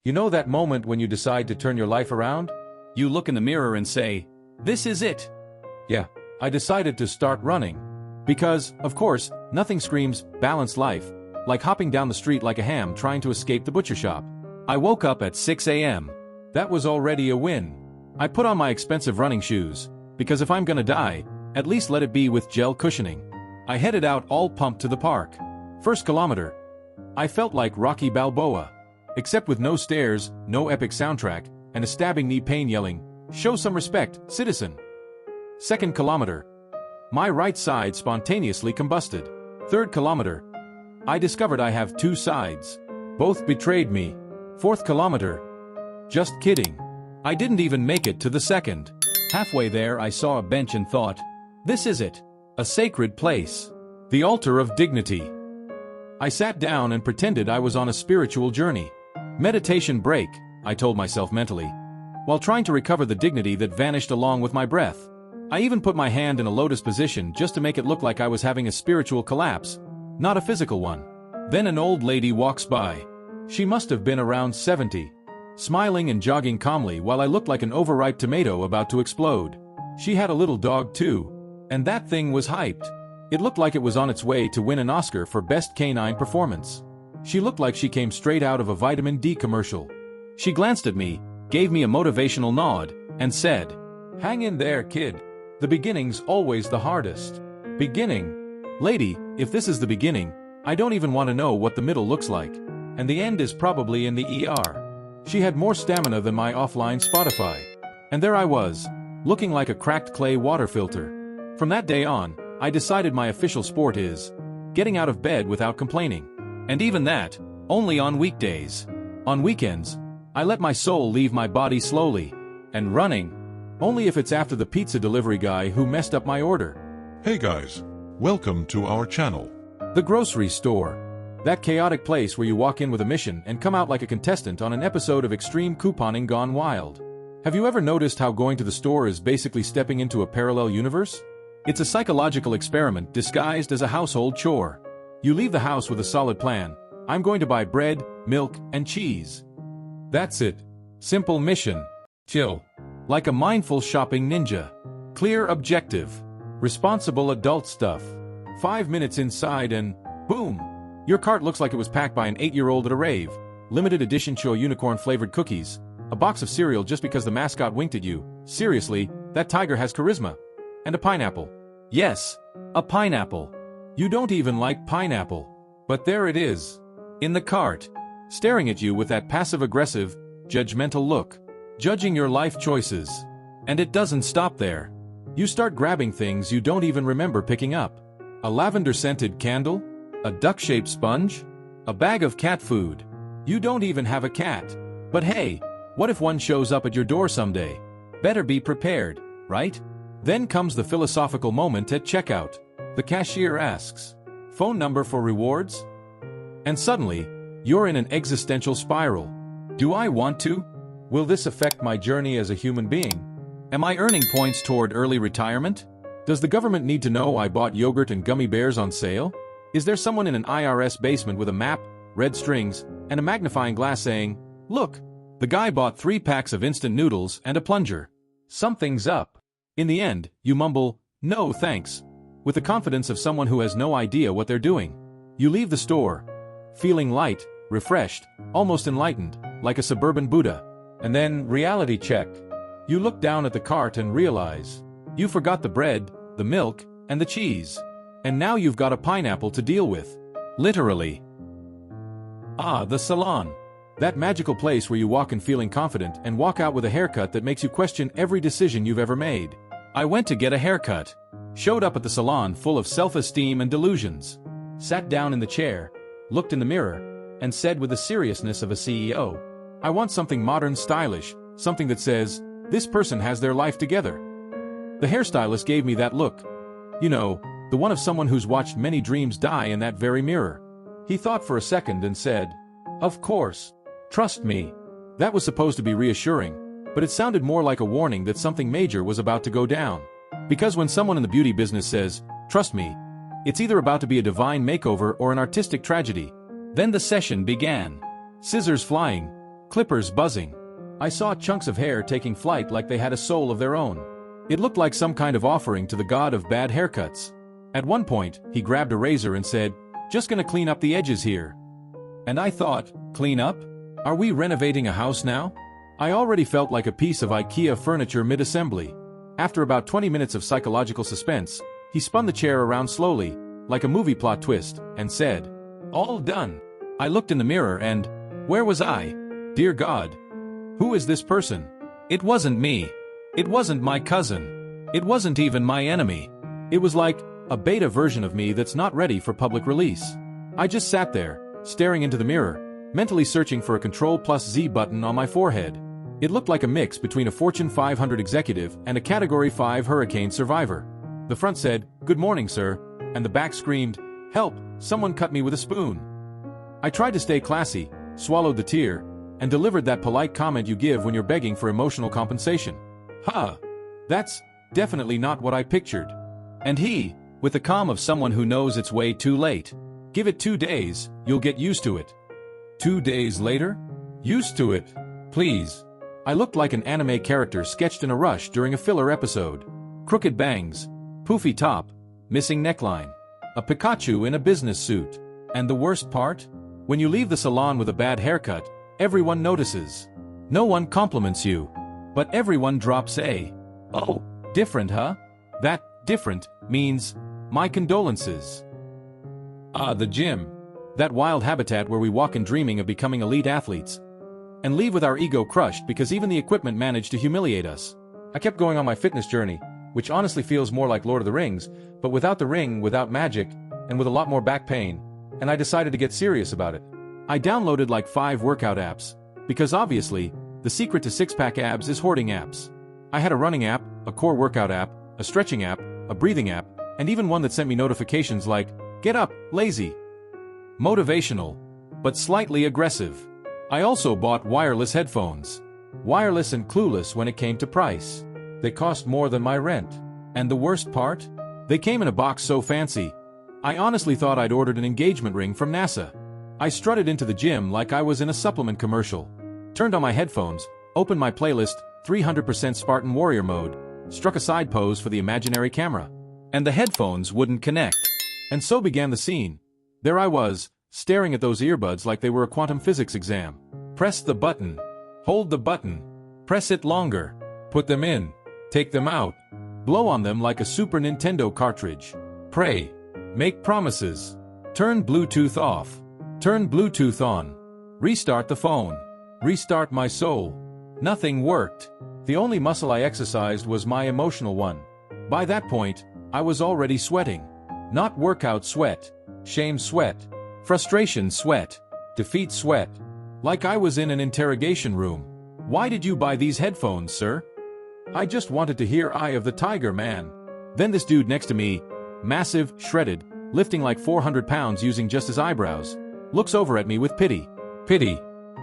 You know that moment when you decide to turn your life around? You look in the mirror and say, "This is it." Yeah, I decided to start running. Because, of course, nothing screams balanced life like hopping down the street like a ham trying to escape the butcher shop. I woke up at 6 a.m. That was already a win. I put on my expensive running shoes, because if I'm gonna die, at least let it be with gel cushioning. I headed out all pumped to the park. First kilometer. I felt like Rocky Balboa. Except with no stairs, no epic soundtrack, and a stabbing knee pain yelling, "Show some respect, citizen." Second kilometer. My right side spontaneously combusted. Third kilometer. I discovered I have two sides. Both betrayed me. Fourth kilometer. Just kidding. I didn't even make it to the second. Halfway there I saw a bench and thought, this is it. A sacred place. The altar of dignity. I sat down and pretended I was on a spiritual journey. Meditation break, I told myself mentally, while trying to recover the dignity that vanished along with my breath. I even put my hand in a lotus position just to make it look like I was having a spiritual collapse, not a physical one. Then an old lady walks by. She must have been around 70. Smiling and jogging calmly while I looked like an overripe tomato about to explode. She had a little dog too. And that thing was hyped. It looked like it was on its way to win an Oscar for Best Canine Performance. She looked like she came straight out of a vitamin D commercial. She glanced at me, gave me a motivational nod, and said, "Hang in there, kid. The beginning's always the hardest." Beginning? Lady, if this is the beginning, I don't even want to know what the middle looks like. And the end is probably in the ER. She had more stamina than my offline Spotify. And there I was, looking like a cracked clay water filter. From that day on, I decided my official sport is getting out of bed without complaining. And even that, only on weekdays. On weekends, I let my soul leave my body slowly. And running, only if it's after the pizza delivery guy who messed up my order. Hey guys, welcome to our channel. The grocery store. That chaotic place where you walk in with a mission and come out like a contestant on an episode of Extreme Couponing Gone Wild. Have you ever noticed how going to the store is basically stepping into a parallel universe? It's a psychological experiment disguised as a household chore. You leave the house with a solid plan. I'm going to buy bread, milk, and cheese. That's it. Simple mission. Chill. Like a mindful shopping ninja. Clear objective. Responsible adult stuff. 5 minutes inside and boom! Your cart looks like it was packed by an 8-year-old at a rave. Limited edition Cho unicorn-flavored cookies. A box of cereal just because the mascot winked at you. Seriously, that tiger has charisma. And a pineapple. Yes, a pineapple. You don't even like pineapple. But there it is. In the cart. Staring at you with that passive-aggressive, judgmental look. Judging your life choices. And it doesn't stop there. You start grabbing things you don't even remember picking up. A lavender-scented candle? A duck-shaped sponge? A bag of cat food? You don't even have a cat. But hey, what if one shows up at your door someday? Better be prepared, right? Then comes the philosophical moment at checkout. The cashier asks, "Phone number for rewards?" And suddenly, you're in an existential spiral. Do I want to? Will this affect my journey as a human being? Am I earning points toward early retirement? Does the government need to know I bought yogurt and gummy bears on sale? Is there someone in an IRS basement with a map, red strings, and a magnifying glass saying, "Look, the guy bought 3 packs of instant noodles and a plunger. Something's up." In the end, you mumble, "No thanks," with the confidence of someone who has no idea what they're doing. You leave the store, feeling light, refreshed, almost enlightened, like a suburban Buddha. And then, reality check. You look down at the cart and realize you forgot the bread, the milk, and the cheese. And now you've got a pineapple to deal with. Literally. Ah, the salon. That magical place where you walk in feeling confident and walk out with a haircut that makes you question every decision you've ever made. I went to get a haircut. Showed up at the salon full of self-esteem and delusions. Sat down in the chair, looked in the mirror, and said with the seriousness of a CEO, "I want something modern, stylish, something that says, this person has their life together." The hairstylist gave me that look. You know, the one of someone who's watched many dreams die in that very mirror. He thought for a second and said, "Of course. Trust me." That was supposed to be reassuring, but it sounded more like a warning that something major was about to go down. Because when someone in the beauty business says, "Trust me," it's either about to be a divine makeover or an artistic tragedy. Then the session began. Scissors flying, clippers buzzing. I saw chunks of hair taking flight like they had a soul of their own. It looked like some kind of offering to the god of bad haircuts. At one point, he grabbed a razor and said, "Just gonna clean up the edges here." And I thought, clean up? Are we renovating a house now? I already felt like a piece of IKEA furniture mid-assembly. After about 20 minutes of psychological suspense, he spun the chair around slowly, like a movie plot twist, and said, "All done." I looked in the mirror and, where was I? Dear God. Who is this person? It wasn't me. It wasn't my cousin. It wasn't even my enemy. It was like a beta version of me that's not ready for public release. I just sat there, staring into the mirror, mentally searching for a Ctrl+Z button on my forehead. It looked like a mix between a Fortune 500 executive and a Category 5 hurricane survivor. The front said, "Good morning, sir," and the back screamed, "Help, someone cut me with a spoon." I tried to stay classy, swallowed the tear, and delivered that polite comment you give when you're begging for emotional compensation. "Huh. That's definitely not what I pictured." And he, with the calm of someone who knows it's way too late, "Give it 2 days, you'll get used to it." 2 days later? Used to it? Please. I looked like an anime character sketched in a rush during a filler episode. Crooked bangs, poofy top, missing neckline, a Pikachu in a business suit. And the worst part? When you leave the salon with a bad haircut, everyone notices. No one compliments you. But everyone drops a, "Oh, different, huh?" That different means, my condolences. The gym. That wild habitat where we walk in dreaming of becoming elite athletes. And leave with our ego crushed because even the equipment managed to humiliate us. I kept going on my fitness journey, which honestly feels more like Lord of the Rings, but without the ring, without magic, and with a lot more back pain, and I decided to get serious about it. I downloaded like 5 workout apps, because obviously, the secret to six-pack abs is hoarding apps. I had a running app, a core workout app, a stretching app, a breathing app, and even one that sent me notifications like, "Get up, lazy." Motivational, but slightly aggressive. I also bought wireless headphones. Wireless and clueless when it came to price. They cost more than my rent. And the worst part? They came in a box so fancy. I honestly thought I'd ordered an engagement ring from NASA. I strutted into the gym like I was in a supplement commercial. Turned on my headphones, opened my playlist, 300% Spartan Warrior mode, struck a side pose for the imaginary camera. And the headphones wouldn't connect. And so began the scene. There I was, staring at those earbuds like they were a quantum physics exam. Press the button. Hold the button. Press it longer. Put them in. Take them out. Blow on them like a Super Nintendo cartridge. Pray. Make promises. Turn Bluetooth off. Turn Bluetooth on. Restart the phone. Restart my soul. Nothing worked. The only muscle I exercised was my emotional one. By that point, I was already sweating. Not workout sweat. Shame sweat. Frustration sweat. Defeat sweat. Like I was in an interrogation room. "Why did you buy these headphones, sir?" I just wanted to hear Eye of the Tiger, man. Then this dude next to me, massive, shredded, lifting like 400 pounds using just his eyebrows, looks over at me with pity. Pity.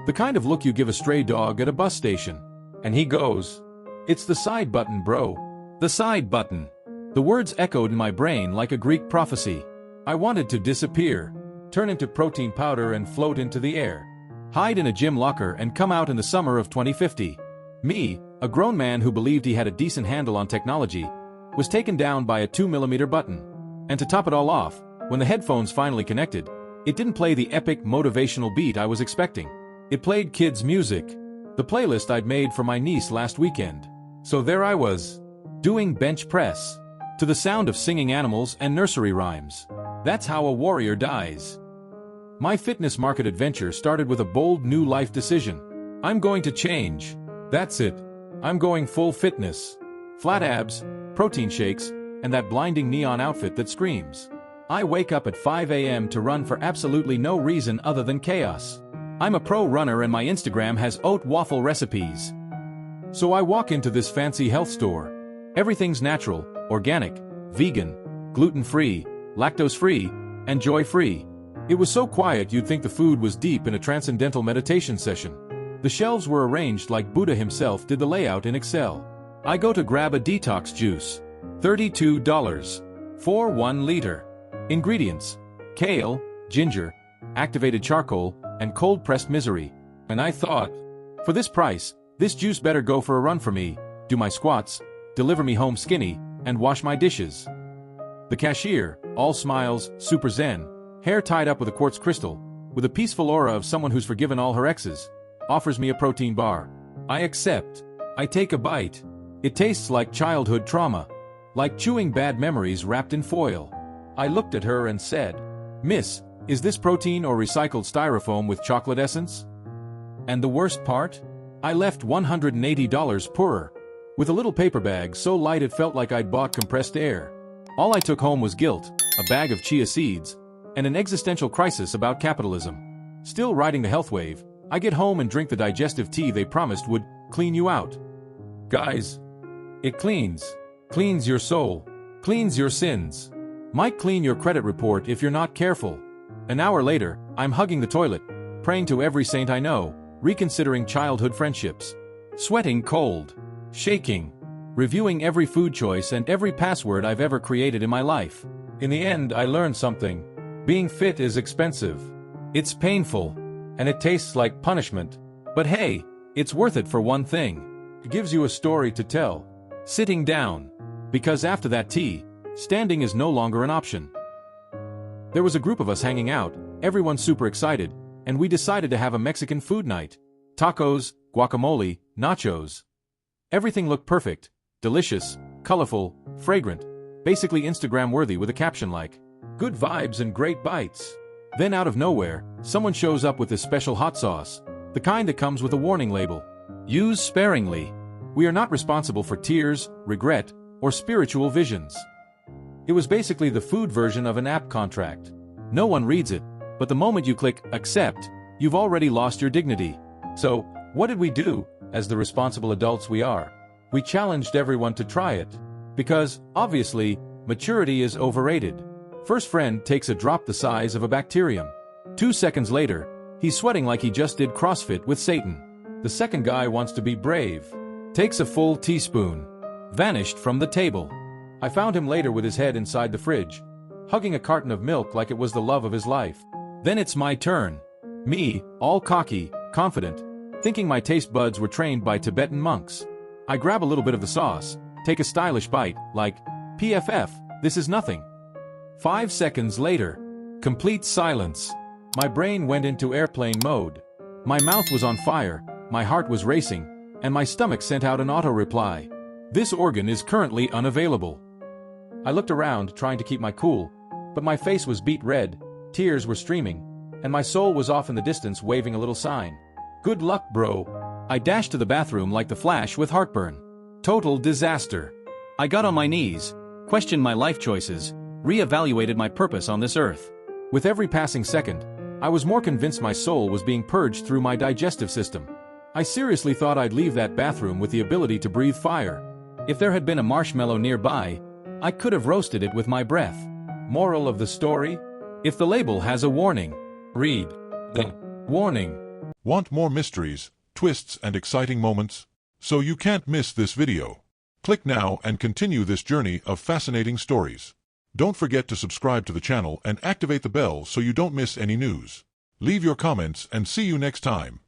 The kind of look you give a stray dog at a bus station. And he goes, "It's the side button, bro. The side button." The words echoed in my brain like a Greek prophecy. I wanted to disappear, turn into protein powder and float into the air. Hide in a gym locker and come out in the summer of 2050. Me, a grown man who believed he had a decent handle on technology, was taken down by a 2mm button. And to top it all off, when the headphones finally connected, it didn't play the epic motivational beat I was expecting. It played kids' music, the playlist I'd made for my niece last weekend. So there I was, doing bench press, to the sound of singing animals and nursery rhymes. That's how a warrior dies. My fitness market adventure started with a bold new life decision. I'm going to change. That's it. I'm going full fitness. Flat abs, protein shakes, and that blinding neon outfit that screams. I wake up at 5 a.m. to run for absolutely no reason other than chaos. I'm a pro runner and my Instagram has oat waffle recipes. So I walk into this fancy health store. Everything's natural, organic, vegan, gluten-free, lactose-free, and joy-free. It was so quiet you'd think the food was deep in a transcendental meditation session. The shelves were arranged like Buddha himself did the layout in Excel. I go to grab a detox juice. $32. For 1 liter. Ingredients: kale, ginger, activated charcoal, and cold-pressed misery. And I thought, For this price, this juice better go for a run for me, do my squats, deliver me home skinny, and wash my dishes. The cashier, all smiles, super zen, hair tied up with a quartz crystal, with a peaceful aura of someone who's forgiven all her exes, offers me a protein bar. I accept. I take a bite. It tastes like childhood trauma, like chewing bad memories wrapped in foil. I looked at her and said, "Miss, is this protein or recycled styrofoam with chocolate essence?" And the worst part? I left $180 poorer, with a little paper bag so light it felt like I'd bought compressed air. All I took home was guilt, a bag of chia seeds, and an existential crisis about capitalism. Still riding the health wave, I get home and drink the digestive tea they promised would clean you out. Guys, it cleans. Cleans your soul. Cleans your sins. Might clean your credit report if you're not careful. An hour later, I'm hugging the toilet, praying to every saint I know, reconsidering childhood friendships. Sweating cold. Shaking. Reviewing every food choice and every password I've ever created in my life. In the end, I learned something. Being fit is expensive. It's painful. And it tastes like punishment. But hey, it's worth it for one thing. It gives you a story to tell. Sitting down. Because after that tea, standing is no longer an option. There was a group of us hanging out, everyone super excited, and we decided to have a Mexican food night. Tacos, guacamole, nachos. Everything looked perfect, delicious, colorful, fragrant, basically Instagram-worthy with a caption like, "Good vibes and great bites." Then out of nowhere, someone shows up with this special hot sauce, the kind that comes with a warning label. Use sparingly. We are not responsible for tears, regret, or spiritual visions. It was basically the food version of an app contract. No one reads it, but the moment you click accept, you've already lost your dignity. So, what did we do, as the responsible adults we are? We challenged everyone to try it. Because, obviously, maturity is overrated. First friend takes a drop the size of a bacterium. 2 seconds later, he's sweating like he just did CrossFit with Satan. The second guy wants to be brave. Takes a full teaspoon. Vanished from the table. I found him later with his head inside the fridge, hugging a carton of milk like it was the love of his life. Then it's my turn. Me, all cocky, confident, thinking my taste buds were trained by Tibetan monks. I grab a little bit of the sauce, take a stylish bite, like, PFF, this is nothing. 5 seconds later, complete silence. My brain went into airplane mode. My mouth was on fire, my heart was racing, and my stomach sent out an auto-reply. This organ is currently unavailable. I looked around, trying to keep my cool, but my face was beet red, tears were streaming, and my soul was off in the distance waving a little sign. Good luck, bro. I dashed to the bathroom like the Flash with heartburn. Total disaster. I got on my knees, questioned my life choices, re-evaluated my purpose on this earth. With every passing second, I was more convinced my soul was being purged through my digestive system. I seriously thought I'd leave that bathroom with the ability to breathe fire. If there had been a marshmallow nearby, I could have roasted it with my breath. Moral of the story? If the label has a warning, read the warning. Want more mysteries, twists, and exciting moments? So you can't miss this video. Click now and continue this journey of fascinating stories. Don't forget to subscribe to the channel and activate the bell so you don't miss any news. Leave your comments and see you next time.